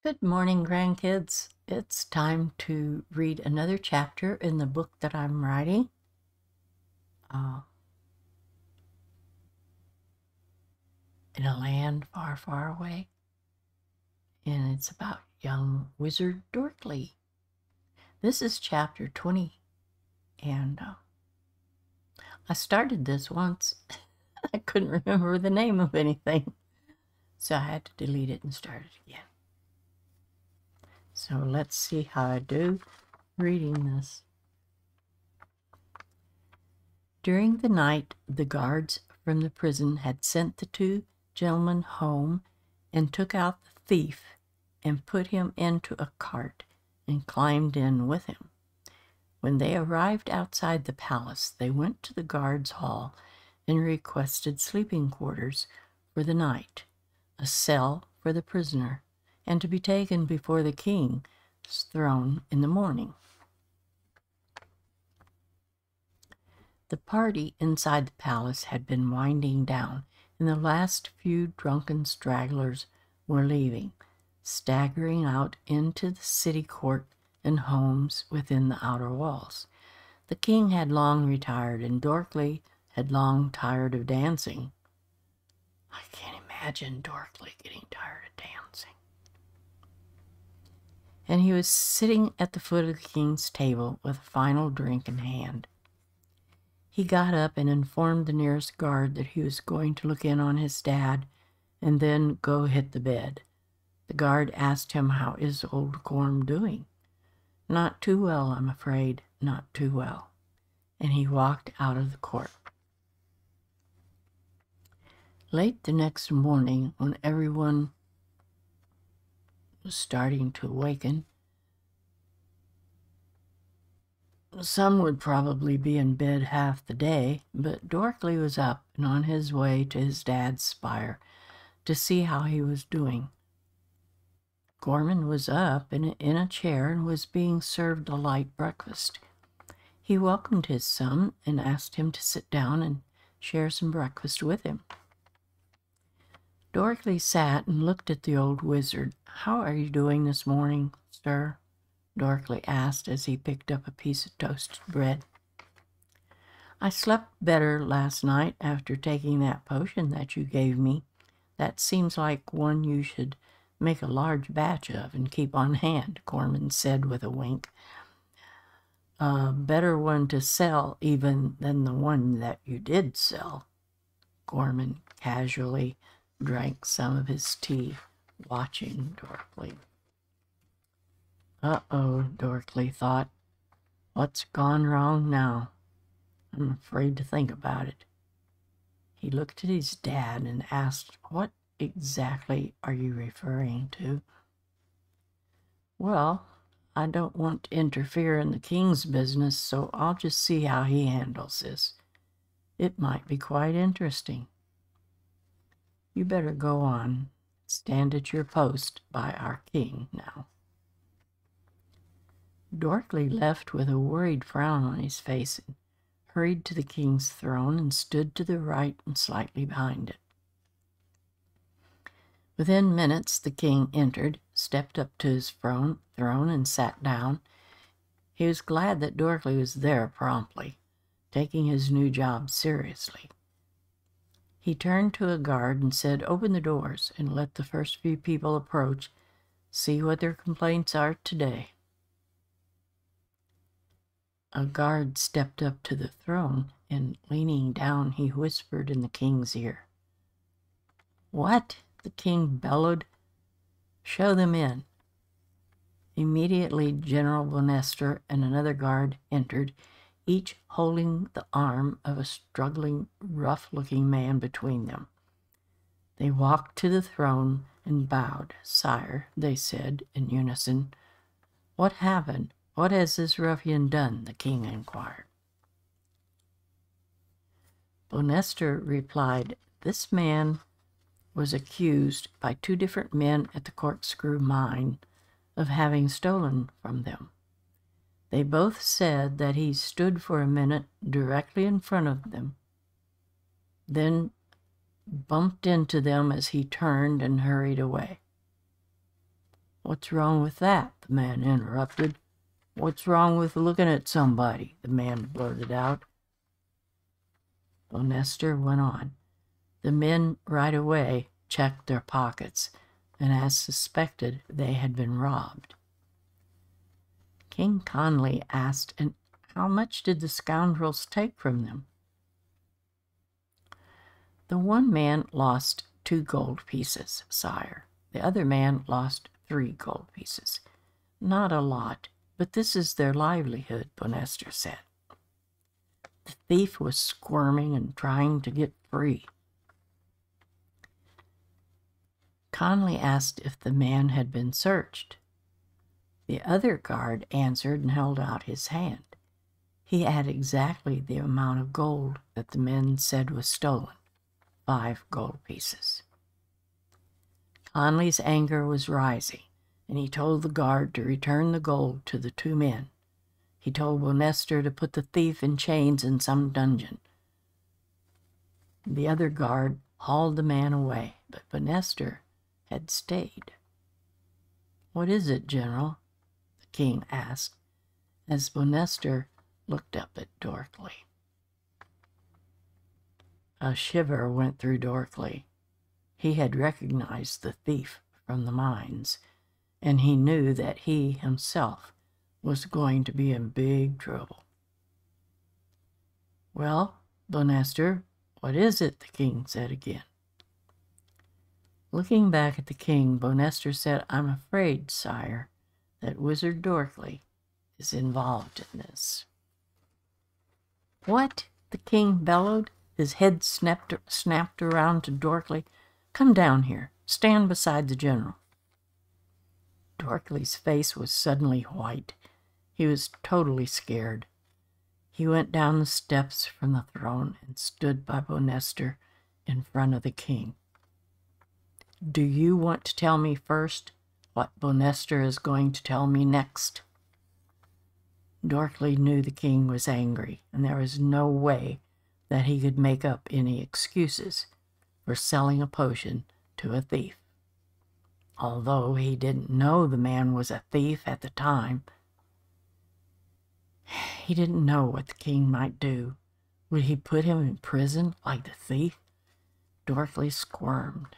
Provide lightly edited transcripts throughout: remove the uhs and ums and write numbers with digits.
Good morning, grandkids. It's time to read another chapter in the book that I'm writing. In a land far, far away. And it's about young wizard Dorkly. This is chapter 20. And I started this once. I couldn't remember the name of anything. So I had to delete it and start it again. So let's see how I do reading this. During the night, the guards from the prison had sent the two gentlemen home and took out the thief and put him into a cart and climbed in with him. When they arrived outside the palace, they went to the guards' hall and requested sleeping quarters for the night, a cell for the prisoner, and to be taken before the king's throne in the morning. The party inside the palace had been winding down, and the last few drunken stragglers were leaving, staggering out into the city court and homes within the outer walls. The king had long retired, and Dorkly had long tired of dancing. I can't imagine Dorkly getting tired of dancing. And he was sitting at the foot of the king's table with a final drink in hand. He got up and informed the nearest guard that he was going to look in on his dad and then go hit the bed. The guard asked him how is old Gorm doing. Not too well, I'm afraid, not too well. And he walked out of the court. Late the next morning, when everyone was starting to awaken, some would probably be in bed half the day, but Dorkly was up and on his way to his dad's spire to see how he was doing. Gorman was up in a chair and was being served a light breakfast. He welcomed his son and asked him to sit down and share some breakfast with him. Dorkly sat and looked at the old wizard. "How are you doing this morning, sir?" Dorkly asked as he picked up a piece of toasted bread. "I slept better last night after taking that potion that you gave me. That seems like one you should make a large batch of and keep on hand," Gorman said with a wink. "A better one to sell even than the one that you did sell." Gorman casually drank some of his tea, watching Dorkly. Uh-oh, Dorkly thought. What's gone wrong now? I'm afraid to think about it. He looked at his dad and asked, "What exactly are you referring to?" "Well, I don't want to interfere in the king's business, so I'll just see how he handles this. It might be quite interesting. You better go on. Stand at your post by our king now." Dorkly left with a worried frown on his face and hurried to the king's throne and stood to the right and slightly behind it. Within minutes, the king entered, stepped up to his throne, and sat down. He was glad that Dorkly was there promptly, taking his new job seriously. He turned to a guard and said, "Open the doors and let the first few people approach, see what their complaints are today." A guard stepped up to the throne, and leaning down, he whispered in the king's ear. "What?" the king bellowed. "Show them in." Immediately, General Bonester and another guard entered, each holding the arm of a struggling, rough-looking man between them. They walked to the throne and bowed. "Sire," they said in unison. "What happened? What has this ruffian done?" the king inquired. Bonester replied, "This man was accused by two different men at the Corkscrew mine of having stolen from them. They both said that he stood for a minute directly in front of them, then bumped into them as he turned and hurried away." "What's wrong with that?" the man interrupted. "What's wrong with looking at somebody?" the man blurted out. Bonester went on. The men right away checked their pockets, and as suspected, they had been robbed. King Conley asked, "And how much did the scoundrels take from them?" "The one man lost 2 gold pieces, sire. The other man lost 3 gold pieces. Not a lot, but this is their livelihood," Bonester said. The thief was squirming and trying to get free. Conley asked if the man had been searched. The other guard answered and held out his hand. He had exactly the amount of gold that the men said was stolen, 5 gold pieces. Conley's anger was rising, and he told the guard to return the gold to the 2 men. He told Bonester to put the thief in chains in some dungeon. The other guard hauled the man away, but Bonester had stayed. "What is it, General?" the king asked, as Bonester looked up at Dorkly. A shiver went through Dorkly. He had recognized the thief from the mines, and he knew that he himself was going to be in big trouble. "Well, Bonester, what is it?" the king said again. Looking back at the king, Bonester said, "I'm afraid, sire, that Wizard Dorkly is involved in this." "What?" the king bellowed. His head snapped around to Dorkly. "Come down here. Stand beside the general." Dorkly's face was suddenly white. He was totally scared. He went down the steps from the throne and stood by Bonester in front of the king. "Do you want to tell me first what Bonester is going to tell me next?" Dorkly knew the king was angry, and there was no way that he could make up any excuses for selling a potion to a thief. Although he didn't know the man was a thief at the time, he didn't know what the king might do. Would he put him in prison like the thief? Dorkly squirmed.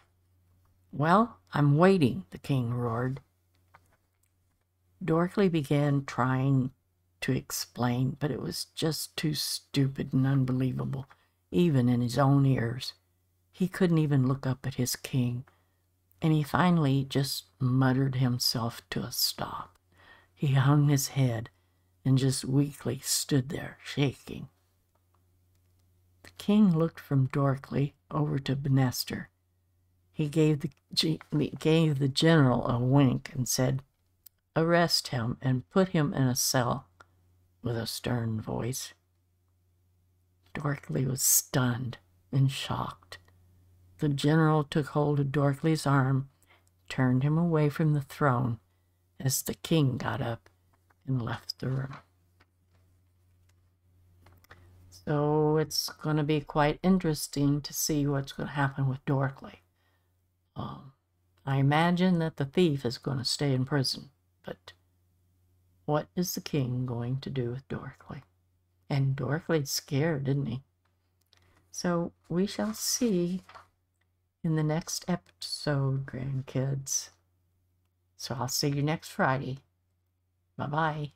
"Well, I'm waiting," the king roared. Dorkly began trying to explain, but it was just too stupid and unbelievable, even in his own ears. He couldn't even look up at his king, and he finally just muttered himself to a stop. He hung his head and just weakly stood there, shaking. The king looked from Dorkly over to Bonester. He gave the general a wink and said, "Arrest him and put him in a cell," with a stern voice. Dorkly was stunned and shocked. The general took hold of Dorkly's arm, turned him away from the throne as the king got up and left the room. So it's going to be quite interesting to see what's going to happen with Dorkly. I imagine that the thief is going to stay in prison, but what is the king going to do with Dorkly? And Dorkly's scared, didn't he? So we shall see in the next episode, grandkids. So I'll see you next Friday. Bye-bye.